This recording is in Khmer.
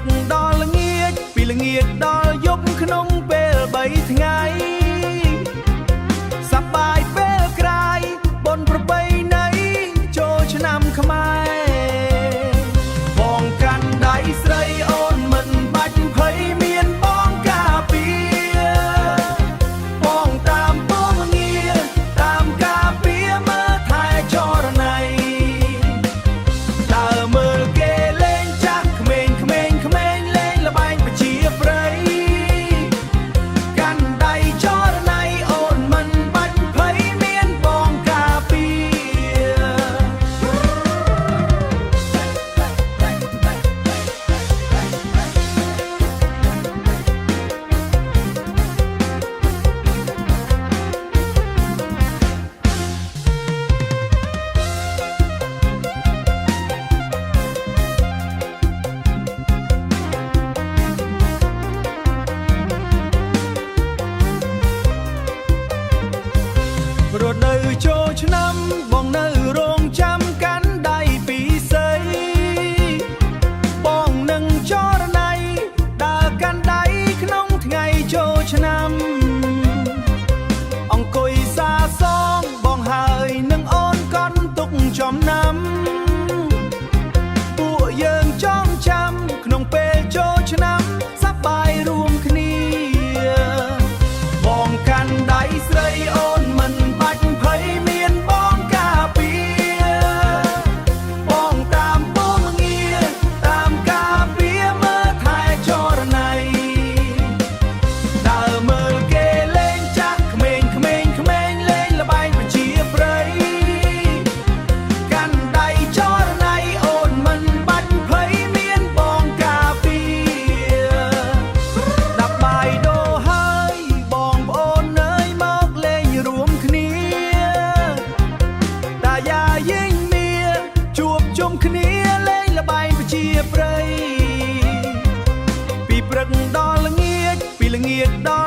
กដល់ល្ងាចពីល្ងាចដល់យប់ក្នុងពេល3ថ្ងៃសប្បាយពេលក្រោយបុណ្យប្រពៃណីចូលឆ្នាំខ្មែរបងកាន់ដៃស្រីអូនមិនបាច់ភ័យមានបងការពារបងតាមពងងារតាមការពារមើលថែចរណៃដើរមើលគេលេងចាស់ក្មេងក្មេងក្មេងលេងល្បែងប្រជាប្រិយកាន់ដៃចរណៃអូនមិនបាច់ភ័យមានបងការពាររដូវចូលឆ្នាំបងនៅរងចាំកាន់ដៃពីស័យបងនឹងចរណៃដើរកាន់ដៃក្នុងថ្ងៃចូលឆ្នាំអង្គុយសាសងបងហើយនឹងអូនកត់ទុកចំណាំពួកយើងចងចាំក្នុងពេលចូលឆ្នាំសប្បាយរួមគ្នាបងកាន់ដៃស្រីអូនមិនបាច់ភ័យមានបងការពារបងតាមពងងារតាមការពារមើលថែចរណៃដើរមើលគេលេងចាស់ក្មេងក្មេងក្មេងលេងល្បែងប្រជាប្រិយកាន់ដៃចរណៃអូនមិនបាច់ភ័យមានបងការពារដាក់បាយដូរហើយបងប្អូនអើយមកលេងរួមគ្នាតាយាយិញមៀជួបជុំគ្នាលេងល្បែងប្រជាប្រិយពីព្រឹកដល់ល្ងាចពីល្ងាចដល់